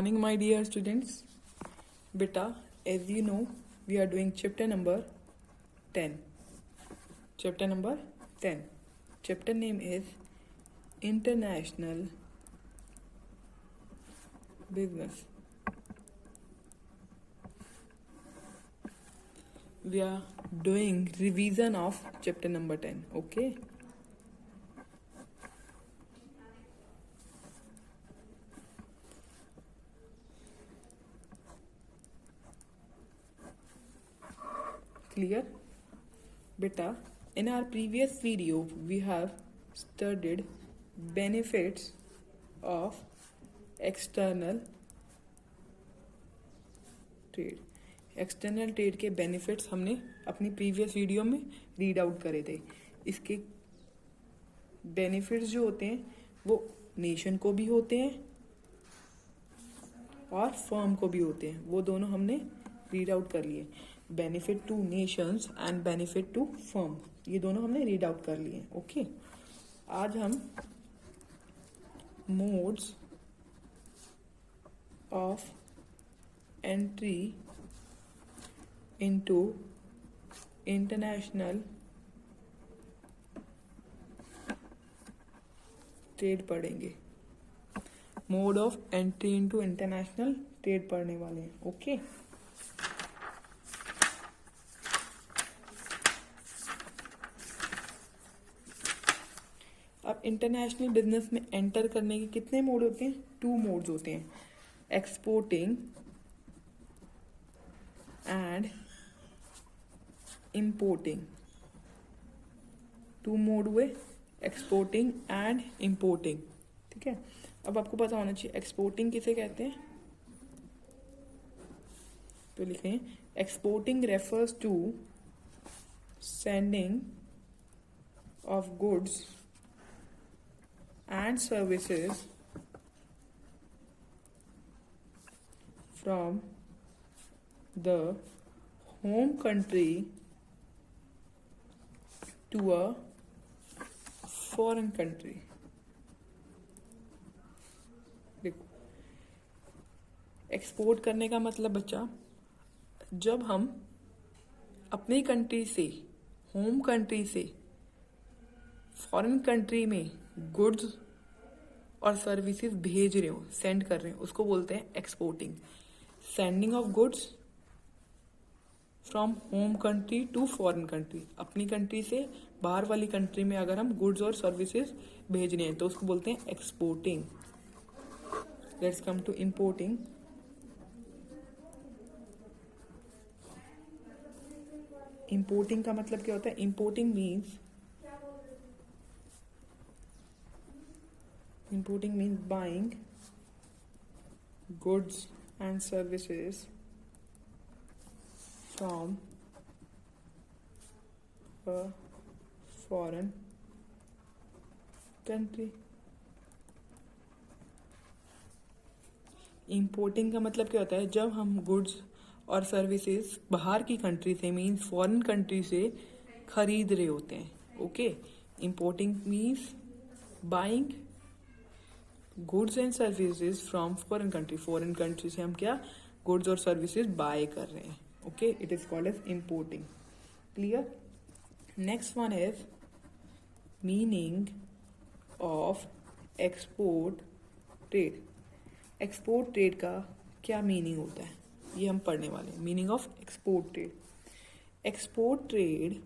Morning, my dear students. Beta, as you know, we are doing chapter number 10. Chapter number 10. Chapter name is International Business. We are doing revision of chapter number 10. Okay. Clear? Beta, in our previous video, we have studied benefits of external trade. External trade के benefits हमने अपनी previous video में read out करे थे. इसके benefits जो होते हैं वो नेशन को भी होते हैं और फर्म को भी होते हैं. वो दोनों हमने रीड आउट कर लिए. Benefit to nations and benefit to firm, ये दोनों हमने रीड आउट कर लिए. ओके, आज हम modes of entry into international trade पढ़ेंगे. Mode of entry into international trade पढ़ने वाले हैं. ओके, अब इंटरनेशनल बिजनेस में एंटर करने के कितने मोड होते हैं? 2 मोड्स होते हैं, एक्सपोर्टिंग एंड इंपोर्टिंग. 2 मोड हुए, एक्सपोर्टिंग एंड इंपोर्टिंग. ठीक है, अब आपको पता होना चाहिए एक्सपोर्टिंग किसे कहते हैं. तो लिखें, exporting refers to sending of goods and services from the home country to a foreign country. देखो, एक्सपोर्ट करने का मतलब बच्चा, जब हम अपनी कंट्री से, होम कंट्री से फॉरेन कंट्री में गुड्स और सर्विसेज भेज रहे हो, सेंड कर रहे हो, उसको बोलते हैं exporting. Sending of goods from home country to foreign country, अपनी कंट्री से बाहर वाली कंट्री में अगर हम गुड्स और सर्विसेज भेज रहे हैं तो उसको बोलते हैं exporting. Let's come to importing. Importing का मतलब क्या होता है? Importing means buying goods and services from a foreign country. Importing का मतलब क्या होता है? जब हम गुड्स और सर्विसेज बाहर की कंट्री से, मीन्स फॉरेन कंट्री से खरीद रहे होते हैं. Okay, importing means buying goods and services from foreign country. Foreign country से हम क्या गुड्स और सर्विसेज बाय कर रहे हैं. Okay, it is called as importing. Clear? Next one is meaning of export trade. Export trade का क्या meaning होता है, ये हम पढ़ने वाले हैं. Meaning of export trade. Export trade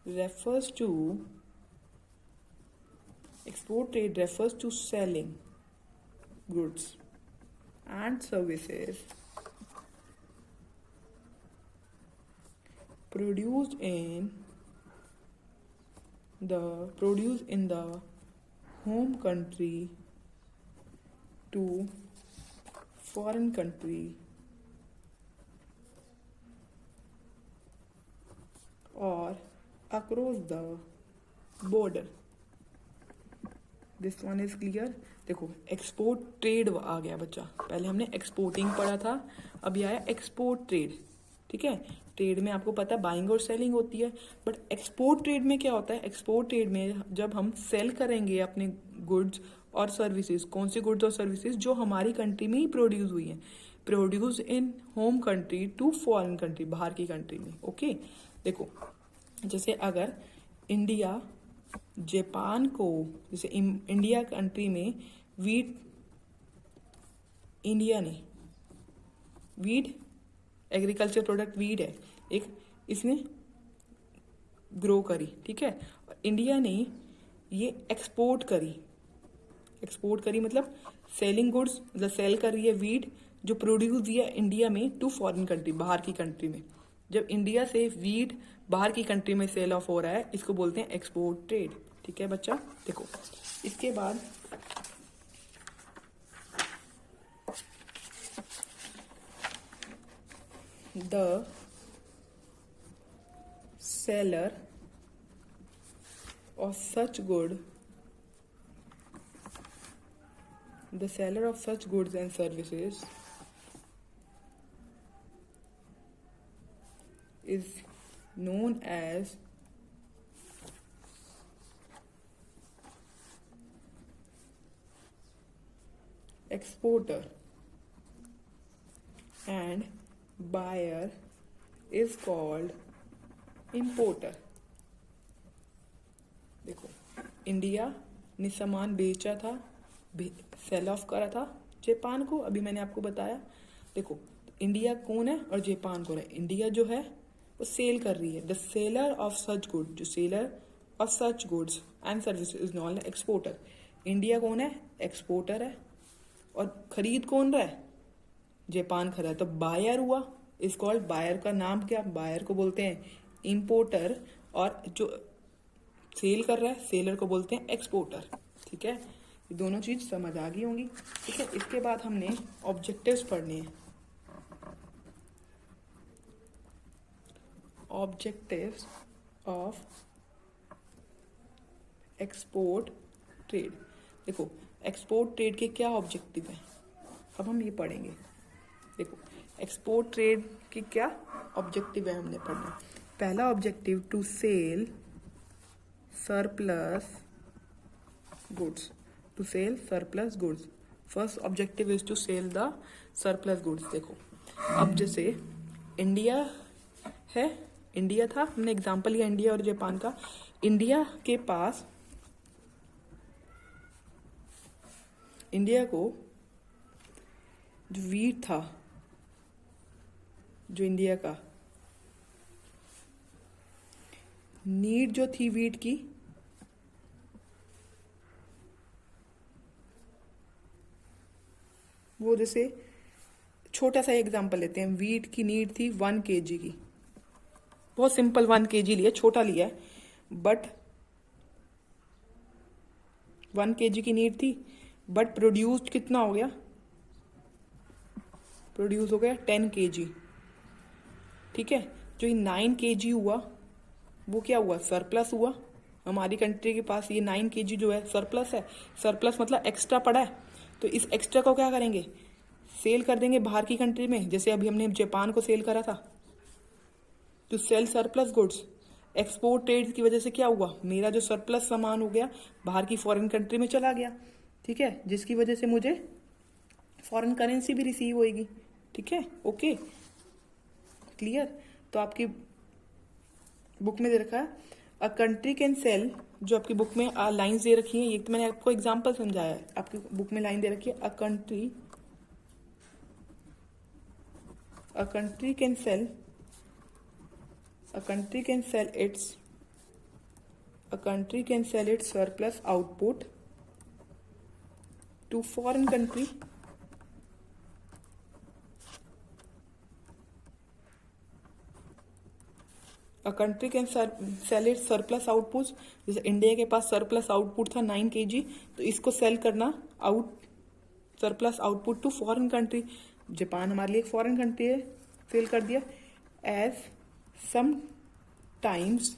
refers to selling goods and services produced in the home country to foreign country or across the border. This one is clear. देखो, एक्सपोर्ट ट्रेड आ गया बच्चा. पहले हमने एक्सपोर्टिंग पढ़ा था, अभी आया export trade. ठीक है, ट्रेड में आपको पता है बाइंग और सेलिंग होती है, बट एक्सपोर्ट ट्रेड में क्या होता है? एक्सपोर्ट ट्रेड में जब हम सेल करेंगे अपने गुड्स और सर्विसेज, कौन सी गुड्स और सर्विसेज जो हमारी कंट्री में ही प्रोड्यूस हुई हैं, produce in home country to foreign country, बाहर की कंट्री में। ओके देखो, जैसे अगर इंडिया जापान को, जैसे इंडिया कंट्री में वीट, इंडिया ने वीट एग्रीकल्चर प्रोडक्ट वीट है एक, इसने ग्रो करी, ठीक है, इंडिया ने ये एक्सपोर्ट करी, एक्सपोर्ट करी मतलब सेलिंग गुड्स, मतलब सेल कर रही है वीट जो प्रोड्यूस दिया इंडिया में टू फॉरेन कंट्री, बाहर की कंट्री में। जब इंडिया से वीट बाहर की कंट्री में सेल ऑफ हो रहा है, इसको बोलते हैं एक्सपोर्ट ट्रेड, ठीक है बच्चा। देखो इसके बाद the seller of such good, the seller of such goods and services is known as exporter and buyer is called importer। देखो इंडिया ने सामान बेचा था, सेल ऑफ करा था जापान को, अभी मैंने आपको बताया। देखो इंडिया कौन है और जापान कौन है, इंडिया जो है वो सेल कर रही है, the seller of such good, जो seller of such goods and services is non exporter. India कौन है, एक्सपोर्टर है, और खरीद कौन रहा है, जापान खरीदा है, तो बायर हुआ, इज कॉल्ड, बायर का नाम क्या, बायर को बोलते हैं इंपोर्टर, और जो सेल कर रहा है सेलर को बोलते हैं एक्सपोर्टर, ठीक है। ये दोनों चीज समझ आ गई होंगी, ठीक है। इसके बाद हमने ऑब्जेक्टिव्स पढ़ने हैं, ऑब्जेक्टिव्स ऑफ एक्सपोर्ट ट्रेड। देखो एक्सपोर्ट ट्रेड के क्या ऑब्जेक्टिव है, अब हम ये पढ़ेंगे। देखो एक्सपोर्ट ट्रेड के क्या ऑब्जेक्टिव है हमने पढ़ना। पहला objective, to sell surplus goods, to sell surplus goods. First objective is to sell the surplus goods. देखो अब जैसे इंडिया है, इंडिया था, हमने एग्जांपल लिया इंडिया और जापान का। इंडिया के पास, इंडिया को जो वीट था, जो इंडिया का नीड जो थी वीट की, वो जैसे छोटा सा एग्जांपल लेते हैं, वीट की नीड थी 1 kg की, बहुत सिंपल 1 kg लिया, छोटा लिया है, बट 1 kg की नीड थी, बट प्रोड्यूस्ड कितना हो गया, प्रोड्यूस हो गया 10 kg, ठीक है। जो ये 9 kg हुआ वो क्या हुआ, सरप्लस हुआ। हमारी कंट्री के पास ये 9 kg जो है सरप्लस है, सरप्लस मतलब एक्स्ट्रा पड़ा है, तो इस एक्स्ट्रा को क्या करेंगे, सेल कर देंगे बाहर की कंट्री में, जैसे अभी हमने जापान को सेल करा था। To sell surplus goods, export trade की वजह से क्या हुआ, मेरा जो सरप्लस सामान हो गया बाहर की फॉरेन कंट्री में चला गया, ठीक है, जिसकी वजह से मुझे फॉरेन करेंसी भी रिसीव होएगी, ठीक है। Okay clear. तो आपकी बुक में दे रखा है अ कंट्री कैन सेल, जो आपकी बुक में लाइंस दे रखी हैं, ये तो मैंने आपको एग्जांपल समझाया है, आपकी बुक में लाइन दे रखी है, a country can sell, a country can sell its surplus output to foreign country a country can sell its surplus outputs। जैसे इंडिया के पास सरप्लस आउटपुट था 9 kg, तो इसको सेल करना surplus output to foreign country. Japan हमारे लिए एक foreign country है, सेल कर दिया। As sometimes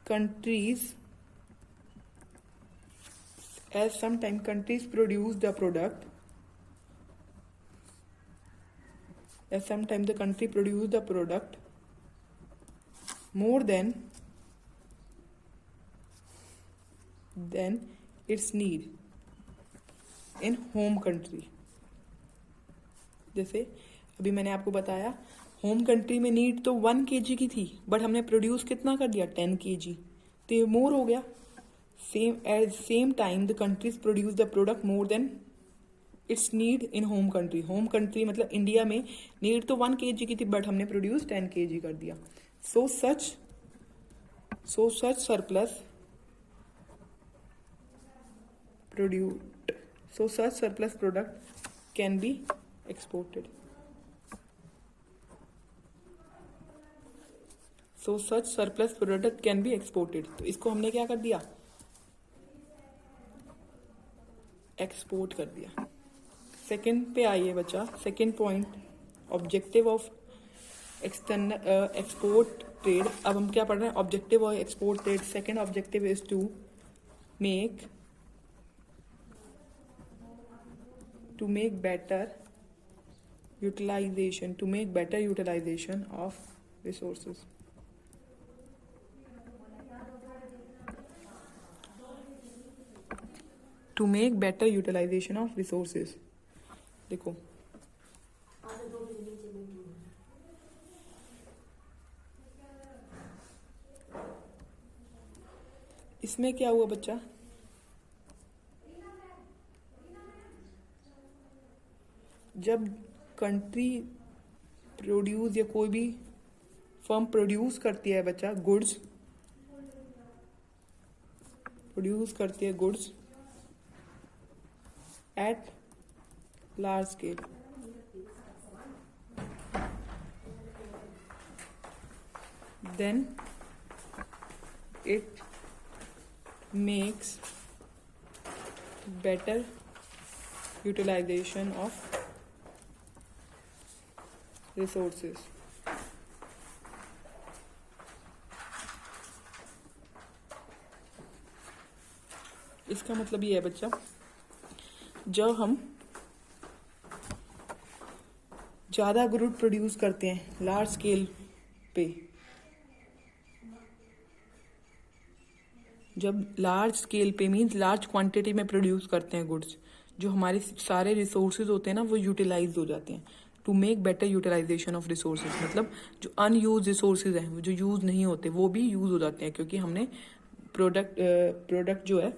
countries produce the product, as sometimes the country produce the product more than its need in home country. जैसे अभी मैंने आपको बताया होम कंट्री में नीड तो 1 kg की थी, बट हमने प्रोड्यूस कितना कर दिया 10 kg, तो ये मोर हो गया. Same time the countries produce the product more than it's need in home country. Home country मतलब इंडिया में नीड तो 1 kg की थी, बट हमने प्रोड्यूस 10 kg कर दिया. So such surplus product can be exported. So such surplus product can be exported. तो इसको हमने क्या कर दिया, एक्सपोर्ट कर दिया. सेकंड पे आइए बच्चा, second point, objective of export trade. अब हम क्या पढ़ रहे हैं, objective of export trade. Second objective is to make better utilization of resources. To make better utilization of resources. देखो इसमें क्या हुआ बच्चा, जब कंट्री प्रोड्यूस या कोई भी फर्म प्रोड्यूस करती है बच्चा goods, at large scale, then it makes better utilization of resources. इसका मतलब ये है बच्चा, जब हम ज़्यादा गुड प्रोड्यूस करते हैं लार्ज स्केल पे, जब लार्ज स्केल पे मीन्स लार्ज क्वांटिटी में प्रोड्यूस करते हैं गुड्स, जो हमारे सारे रिसोर्सेज होते हैं ना वो यूटिलाइज हो जाते हैं. To make better utilization of resources मतलब जो अनयूज रिसोर्सेज हैं, वो जो यूज नहीं होते वो भी यूज हो जाते हैं, क्योंकि हमने प्रोडक्ट जो है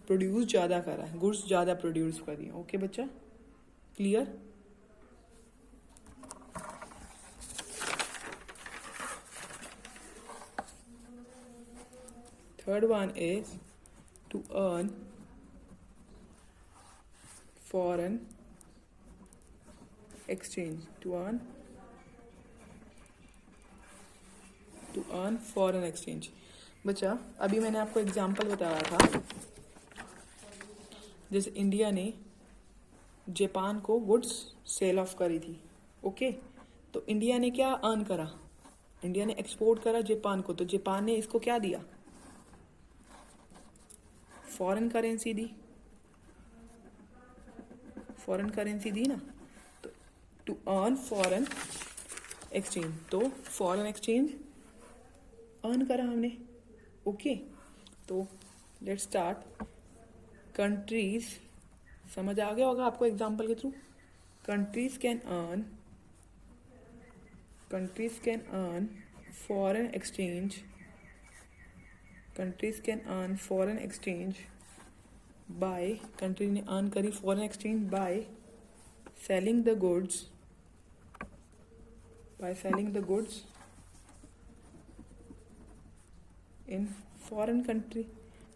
प्रोड्यूस ज़्यादा करा है, गुड्स ज़्यादा प्रोड्यूस कर दिए. ओके बच्चा, clear. Third one is to earn foreign exchange. To earn foreign exchange. बच्चा अभी मैंने आपको एग्जाम्पल बताया था, जैसे इंडिया ने जापान को गुड्स सेल ऑफ करी थी. ओके, तो इंडिया ने क्या अर्न करा, इंडिया ने एक्सपोर्ट करा जापान को, तो जापान ने इसको क्या दिया, फॉरेन करेंसी दी, ना. तो टू अर्न फॉरेन एक्सचेंज, तो फॉरेन एक्सचेंज अर्न करा हमने. ओके, तो लेट्स स्टार्ट. कंट्रीज, समझ आ गया होगा आपको एग्जांपल के through. Countries can earn foreign exchange. Countries can earn foreign exchange by, country ने earn करी foreign exchange by selling the goods, in foreign country.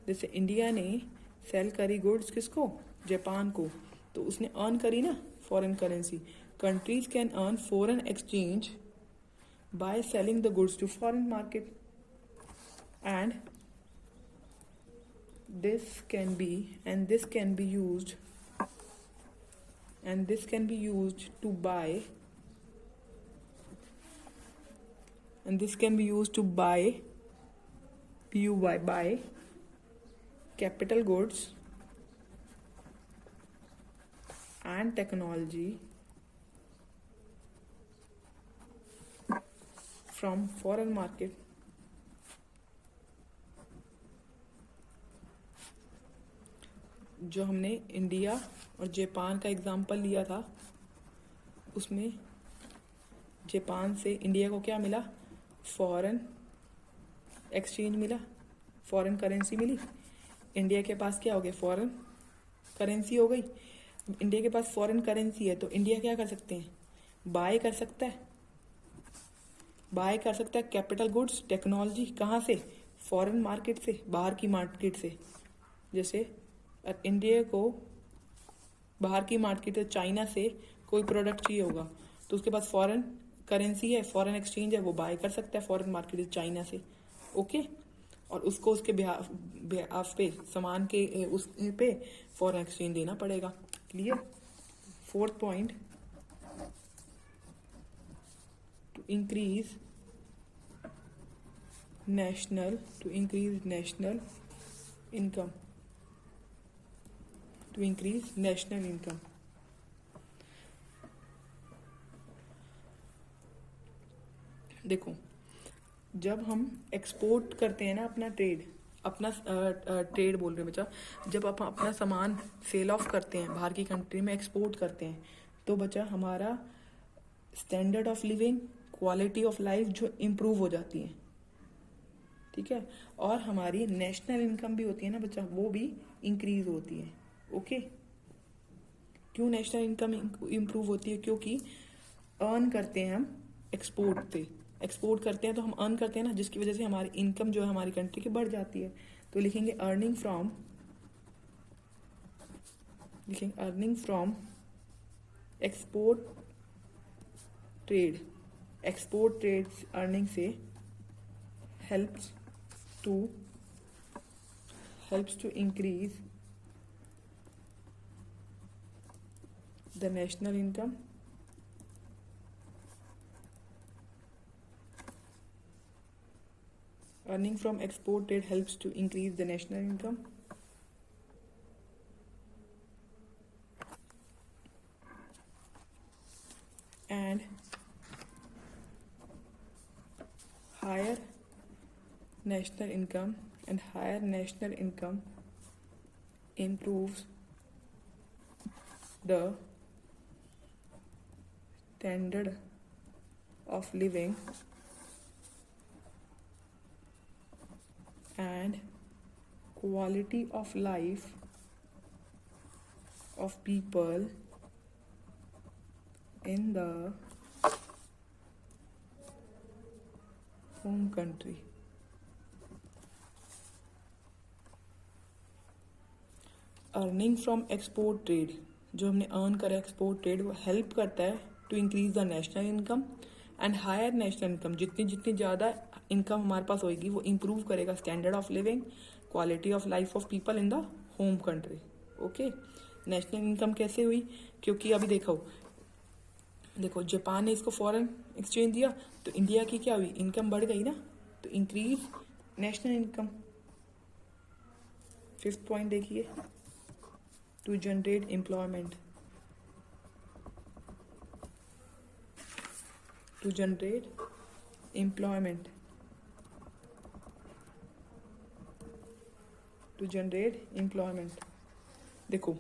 जैसे इंडिया ने सेल करी गुड्स किसको, जापान को, तो उसने अर्न करी ना foreign currency. Countries can earn foreign exchange by selling the goods to foreign market, and this can be used to buy, buy capital goods and technology from foreign market. जो हमने India और Japan का example लिया था, उसमें Japan से India को क्या मिला? फॉरेन एक्सचेंज मिला, फॉरेन करेंसी मिली। इंडिया के पास क्या हो गया? फॉरेन करेंसी हो गई। इंडिया के पास फॉरेन करेंसी है तो इंडिया क्या कर सकते हैं? बाय कर सकता है, बाय कर सकता है कैपिटल गुड्स, टेक्नोलॉजी। कहाँ से? फॉरेन मार्केट से, बाहर की मार्केट से। जैसे इंडिया को बाहर की मार्केट चाइना से कोई प्रोडक्ट चाहिए होगा तो उसके पास फॉरेन करेंसी है, फॉरेन एक्सचेंज है, वो बाय कर सकता है फॉरेन मार्केट चाइना से। ओके, और उसको उसके बिहाफ पे सामान के उस पे फॉरेन एक्सचेंज देना पड़ेगा। Clear? Fourth point, to increase national income, to increase national income. देखो, जब हम एक्सपोर्ट करते हैं ना अपना ट्रेड, अपना ट्रेड बोल रहे हैं बच्चा, जब आप अपना सामान सेल ऑफ करते हैं बाहर की कंट्री में, एक्सपोर्ट करते हैं, तो बच्चा हमारा standard of living, quality of life जो इम्प्रूव हो जाती है। ठीक है, और हमारी नेशनल इनकम भी होती है ना बच्चा, वो भी इंक्रीज होती है। ओके, क्यों नेशनल इनकम इम्प्रूव होती है? क्योंकि अर्न करते हैं हम एक्सपोर्ट से, एक्सपोर्ट करते हैं तो हम अर्न करते हैं ना, जिसकी वजह से हमारी इनकम जो है हमारी कंट्री की बढ़ जाती है। तो लिखेंगे earning from export trade. Export trade earning से helps to increase the national income Earning from export trade helps to increase the national income. And higher national income improves the standard of living and quality of life of people in the home country. Earning from export trade, जो हमने earn करा export trade, वो help करता है to increase the national income and higher national income. जितनी ज़्यादा income हमारे पास होगी वो इम्प्रूव करेगा standard of living, quality of life of people in the home country. Okay, national income कैसे हुई? क्योंकि अभी देखो जापान ने इसको फॉरेन एक्सचेंज दिया तो इंडिया की क्या हुई? इनकम बढ़ गई ना, तो increase national income. Fifth point देखिए, to generate employment, to generate employment देखो,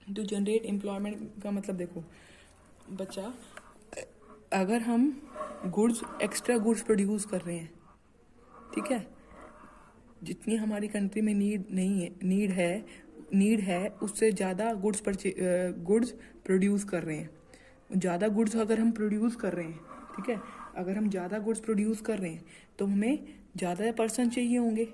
टू जनरेट एम्प्लॉयमेंट का मतलब देखो बच्चा, अगर हम एक्स्ट्रा गुड्स प्रोड्यूस कर रहे हैं, ठीक है, जितनी हमारी कंट्री में नीड है उससे ज़्यादा गुड्स प्रोड्यूस कर रहे हैं। ज़्यादा गुड्स अगर हम प्रोड्यूस कर रहे हैं, ठीक है, अगर हम ज़्यादा गुड्स प्रोड्यूस कर रहे हैं तो हमें ज़्यादा पर्सन चाहिए होंगे,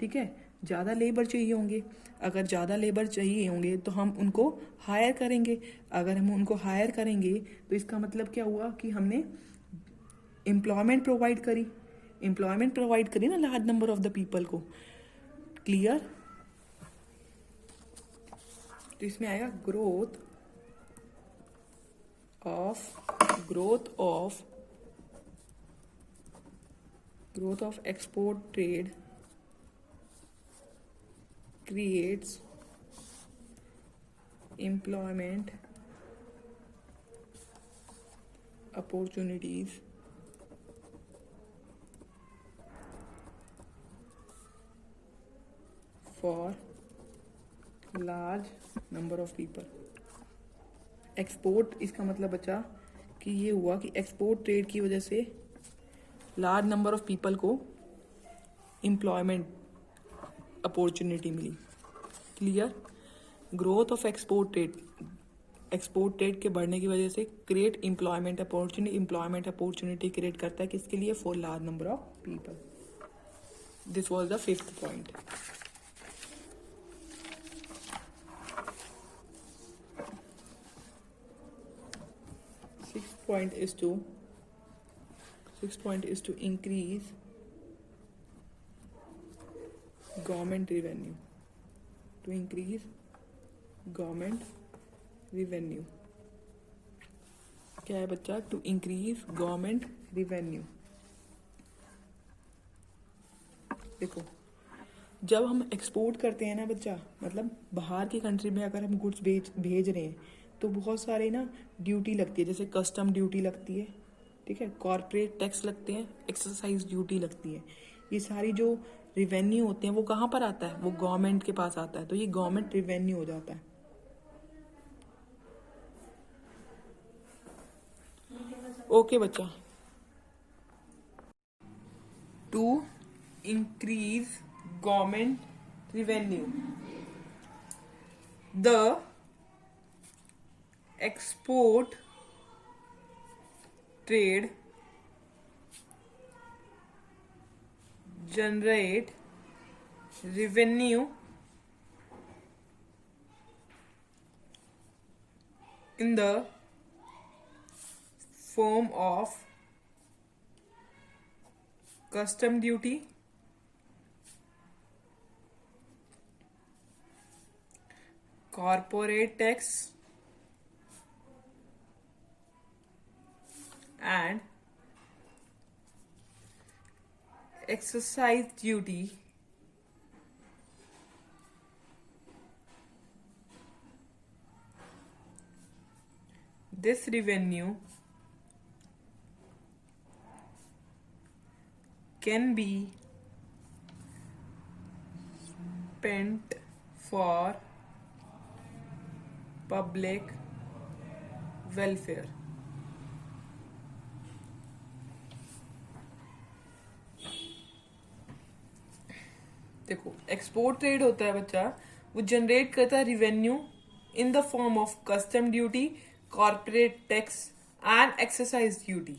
ठीक है, ज़्यादा लेबर चाहिए होंगे। अगर ज़्यादा लेबर चाहिए होंगे तो हम उनको हायर करेंगे। अगर हम उनको हायर करेंगे तो इसका मतलब क्या हुआ कि हमने एम्प्लॉयमेंट प्रोवाइड करी ना large number of the people को। क्लियर? तो इसमें आएगा growth of export trade creates employment opportunities for large number of people. Export, इसका मतलब बचा कि ये हुआ कि एक्सपोर्ट ट्रेड की वजह से लार्ज नंबर ऑफ पीपल को एम्प्लॉयमेंट अपॉर्चुनिटी मिली। Clear? Growth of export trade, export trade के बढ़ने की वजह से क्रिएट एम्प्लॉयमेंट अपॉर्चुनिटी क्रिएट करता है किसके लिए? For large number of people. This was the 5th point. Sixth point is to increase government revenue. To increase government revenue. क्या है बच्चा? To increase government revenue. देखो, जब हम एक्सपोर्ट करते हैं ना बच्चा, मतलब बाहर की कंट्री में अगर हम गुड्स भेज रहे हैं तो बहुत सारे ना ड्यूटी लगती है, जैसे कस्टम ड्यूटी लगती है, ठीक है, कॉर्पोरेट टैक्स लगते हैं, एक्सरसाइज ड्यूटी लगती है। ये सारी जो रिवेन्यू होते हैं वो कहाँ पर आता है? वो गवर्नमेंट के पास आता है, तो ये गवर्नमेंट रिवेन्यू हो जाता है। ओके बच्चा। To increase government revenue, the export trade generate revenue in the form of custom duty, corporate tax and exercise duty this revenue can be spent for public welfare। देखो, export trade होता है बच्चा, वो generate करता है revenue in the form of custom duty, corporate tax and exercise duty.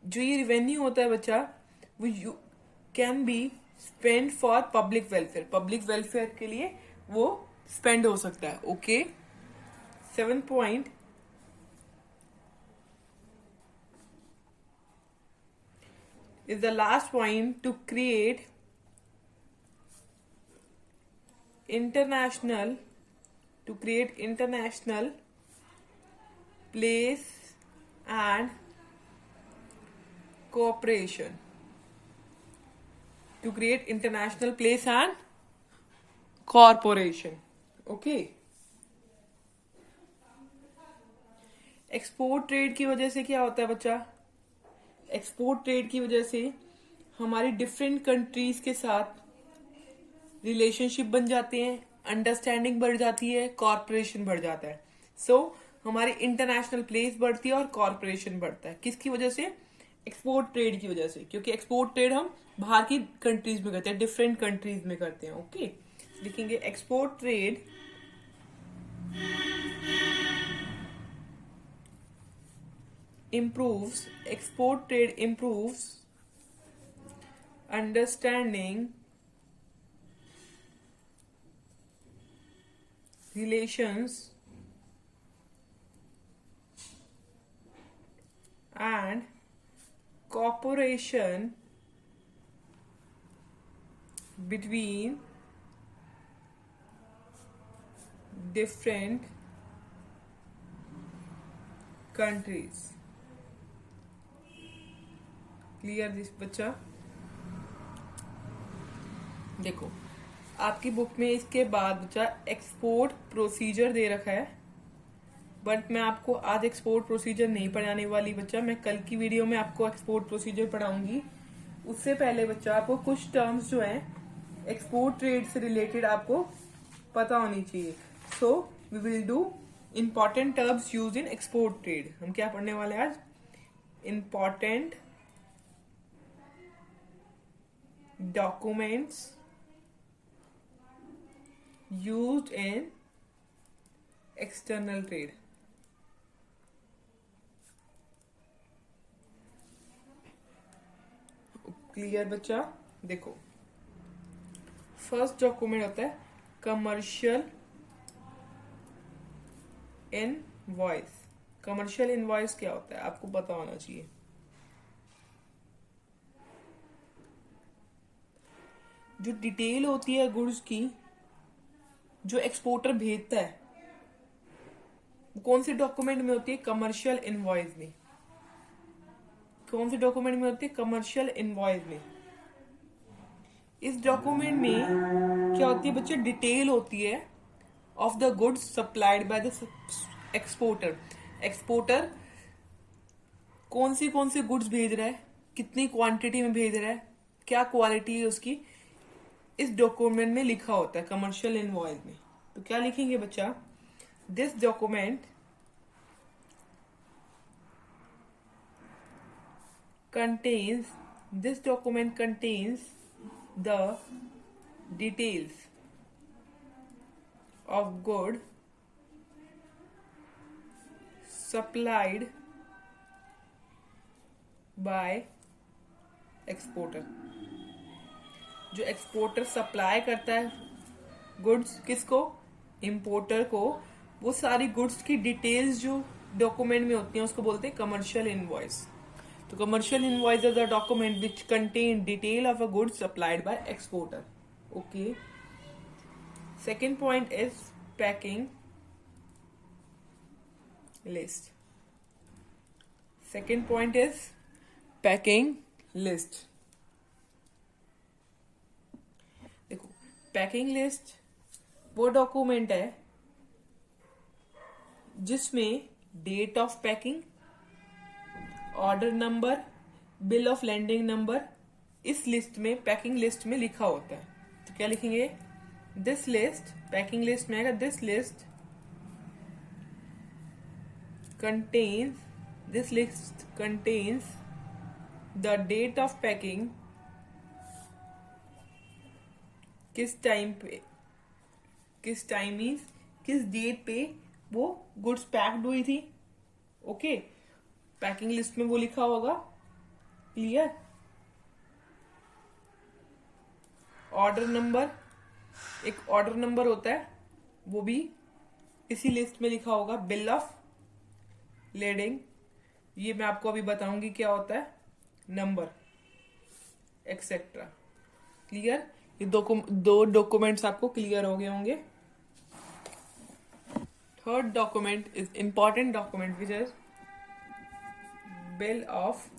जो ये revenue होता है बच्चा, वो can be spend for public welfare, public welfare के लिए वो स्पेंड हो सकता है। Okay. 7th point, is the last point, to create international place and cooperation, to create international place and corporation। Okay. Export trade की वजह से क्या होता है बच्चा? एक्सपोर्ट ट्रेड की वजह से हमारी डिफरेंट कंट्रीज के साथ रिलेशनशिप बन जाते हैं, अंडरस्टैंडिंग बढ़ जाती है, कॉर्पोरेशन बढ़ जाता है। सो हमारी इंटरनेशनल प्लेस बढ़ती है और कॉर्पोरेशन बढ़ता है। किसकी वजह से? एक्सपोर्ट ट्रेड की वजह से, क्योंकि एक्सपोर्ट ट्रेड हम बाहर की कंट्रीज में करते हैं, डिफरेंट कंट्रीज में करते हैं। ओके, लिखेंगे export trade improves understanding, relations and cooperation between different countries। Clear this बच्चा? देखो, आपकी बुक में इसके बाद बच्चा एक्सपोर्ट प्रोसीजर दे रखा है, बट मैं आपको आज एक्सपोर्ट प्रोसीजर नहीं पढ़ाने वाली बच्चा। मैं कल की वीडियो में आपको एक्सपोर्ट प्रोसीजर पढ़ाऊंगी। उससे पहले बच्चा आपको कुछ टर्म्स जो हैं एक्सपोर्ट ट्रेड से रिलेटेड आपको पता होनी चाहिए। So we will do important terms use in export trade. हम क्या पढ़ने वाले हैं आज? Important documents used in external trade. Clear बच्चा? देखो, फर्स्ट डॉक्यूमेंट होता है कमर्शियल इनवॉइस। कमर्शियल इनवॉइस क्या होता है आपको पता होना चाहिए। जो डिटेल होती है गुड्स की, जो एक्सपोर्टर भेजता है, वो कौन से डॉक्यूमेंट में होती है? कमर्शियल इनवॉइस में। कौन से डॉक्यूमेंट में होती है? कमर्शियल इनवॉइस में। इस डॉक्यूमेंट में क्या होती है बच्चे? डिटेल होती है of the goods supplied by the exporter. Exporter कौन सी गुड्स भेज रहा है, कितनी क्वांटिटी में भेज रहा है, क्या क्वालिटी है उसकी, इस डॉक्यूमेंट में लिखा होता है कमर्शियल इनवॉइस में। तो क्या लिखेंगे बच्चा? This document contains the details of good supplied by exporter। जो एक्सपोर्टर सप्लाई करता है गुड्स किसको? इंपोर्टर को। वो सारी गुड्स की डिटेल्स जो डॉक्यूमेंट में होती हैं उसको बोलते हैं कमर्शियल इनवॉइस। तो commercial invoice is a document which contain detail of a goods supplied by exporter. Okay, second point is packing list. Second point is packing list. देखो, पैकिंग लिस्ट वो डॉक्यूमेंट है जिसमें date of packing, order number, bill of landing number इस list में, packing list में लिखा होता है। तो क्या लिखेंगे? दिस लिस्ट, पैकिंग लिस्ट में आएगा this list contains, this list contains the date of packing, किस टाइम पे, किस टाइम मीन्स किस डेट पे वो गुड्स पैक्ड हुई थी। ओके, पैकिंग लिस्ट में वो लिखा होगा। क्लियर? ऑर्डर नंबर, एक ऑर्डर नंबर होता है, वो भी इसी लिस्ट में लिखा होगा। बिल ऑफ लेडिंग, ये मैं आपको अभी बताऊंगी क्या होता है, नंबर, एक्सेट्रा। क्लियर? ये दो डॉक्यूमेंट्स आपको क्लियर हो गए होंगे। Third document is important document which is bill of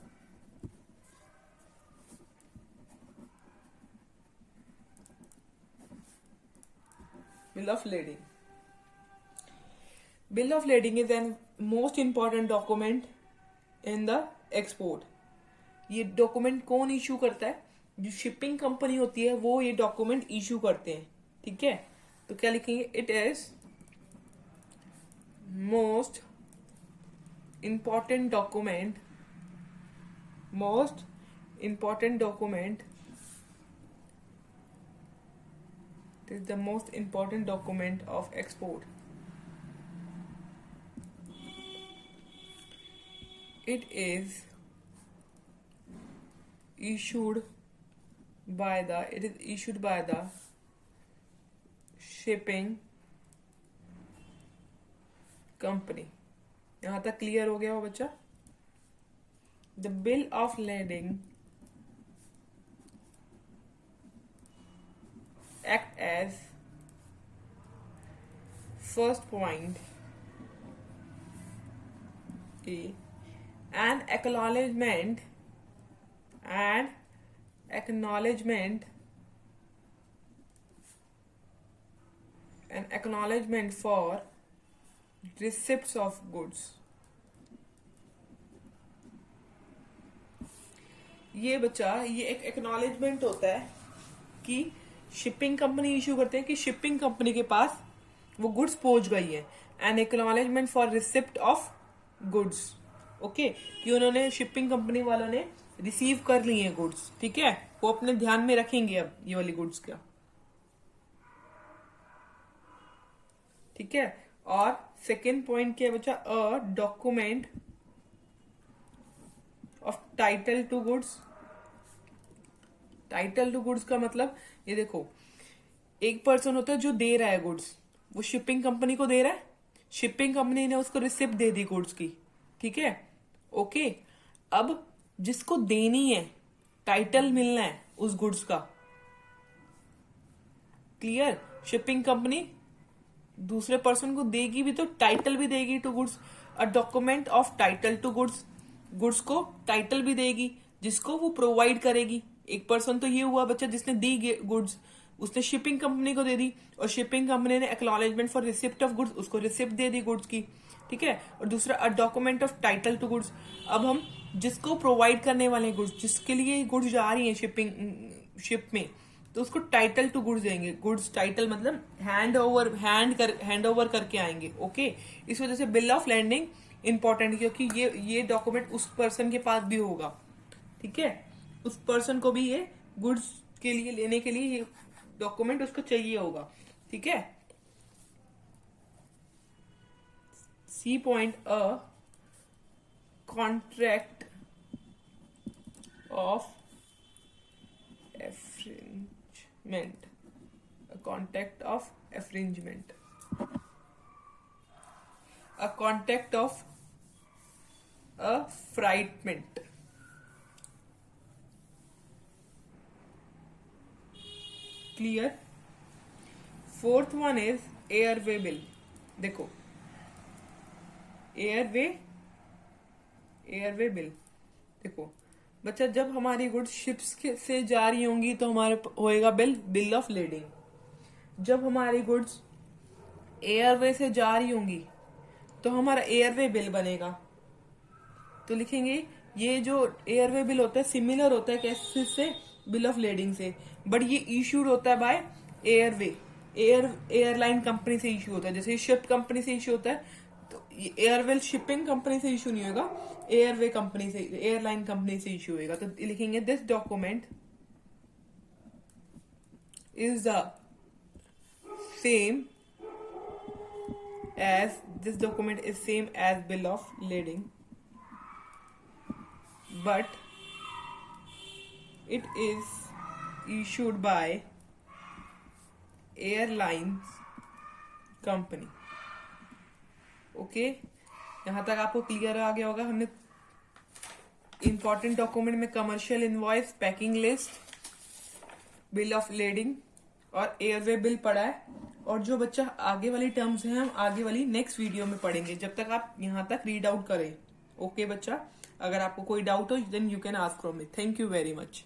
lading। Bill of lading is an most important document in the export। ये डॉक्यूमेंट कौन इशू करता है? जो शिपिंग कंपनी होती है वो ये डॉक्यूमेंट इशू करते हैं। ठीक है, तो क्या लिखेंगे? It is most important document, most important document, it is the most important document of export। It is issued by the shipping company। यहां तक क्लियर हो गया हो बच्चा? The bill of lading act as first point A, an acknowledgement for receipts of goods। ये बच्चा, ये एक एक्नॉलेजमेंट होता है कि शिपिंग कंपनी इश्यू करते हैं कि शिपिंग कंपनी के पास वो गुड्स पहुंच गई है, N acknowledgement for receipt of goods, okay, कि उन्होंने शिपिंग कंपनी वालों ने रिसीव कर ली है गुड्स, ठीक है, वो अपने ध्यान में रखेंगे अब ये वाली गुड्स का, ठीक है। और सेकेंड पॉइंट क्या है बच्चा, a document of title to goods. Title to goods का मतलब ये देखो, एक पर्सन होता है जो दे रहा है गुड्स, वो शिपिंग कंपनी को दे रहा है, शिपिंग कंपनी ने उसको रिसिप्ट दे दी गुड्स की, ठीक है, ओके। अब जिसको देनी है, टाइटल मिलना है उस गुड्स का, क्लियर। शिपिंग कंपनी दूसरे पर्सन को देगी भी तो टाइटल भी देगी to goods, a document of title to goods, goods को टाइटल भी देगी जिसको वो प्रोवाइड करेगी। एक पर्सन तो ये हुआ बच्चा जिसने दी गुड्स, उसने शिपिंग कंपनी को दे दी और शिपिंग कंपनी ने acknowledgement for receipt of goods, उसको रिसिप्ट दे दी गुड्स की, ठीक है। और दूसरा a document of title to goods, अब हम जिसको प्रोवाइड करने वाले हैं गुड्स, जिसके लिए गुड्स जा रही है शिप में, तो उसको टाइटल टू गुड्स देंगे। गुड्स टाइटल मतलब हैंड ओवर करके आएंगे, ओके। इस वजह से बिल ऑफ लैंडिंग इंपॉर्टेंट, क्योंकि ये डॉक्यूमेंट उस पर्सन के पास भी होगा, ठीक है, उस पर्सन को भी ये गुड्स के लिए लेने के लिए ये डॉक्यूमेंट उसको चाहिए होगा, ठीक है। C point, a contract of infringement, a contract of infringement, a contract of affrighment, clear। Fourth one is airway bill. देखो एयरवे बिल, देखो बच्चा, जब हमारी गुड्स शिप्स से जा रही होंगी तो हमारे होएगा बिल ऑफ लेडिंग। जब हमारी गुड्स एयरवे से जा रही होंगी तो हमारा एयरवे बिल बनेगा। तो लिखेंगे ये जो एयरवे बिल होता है सिमिलर होता है कैसे से, बिल ऑफ लेडिंग से, बट ये इश्यूड होता है बाय एयरवे, एयरलाइन कंपनी से इश्यू होता है। जैसे शिप कंपनी से इश्यू होता है तो एयरवेल शिपिंग कंपनी से इश्यू नहीं होगा, एयरवे कंपनी से, एयरलाइन कंपनी से इश्यू होगा। तो लिखेंगे this document is the same as bill of lading, but it is issued by airlines company, okay. यहां तक आपको क्लियर आ गया होगा। हमने इंपॉर्टेंट डॉक्यूमेंट में commercial invoice, packing list, bill of lading और एयरवे बिल पढ़ा है। और जो बच्चा आगे वाली टर्म्स हैं हम आगे वाली नेक्स्ट वीडियो में पढ़ेंगे, जब तक आप यहां तक रीड आउट करें, ओके बच्चा। अगर आपको कोई डाउट हो then you can ask from me. Thank you very much.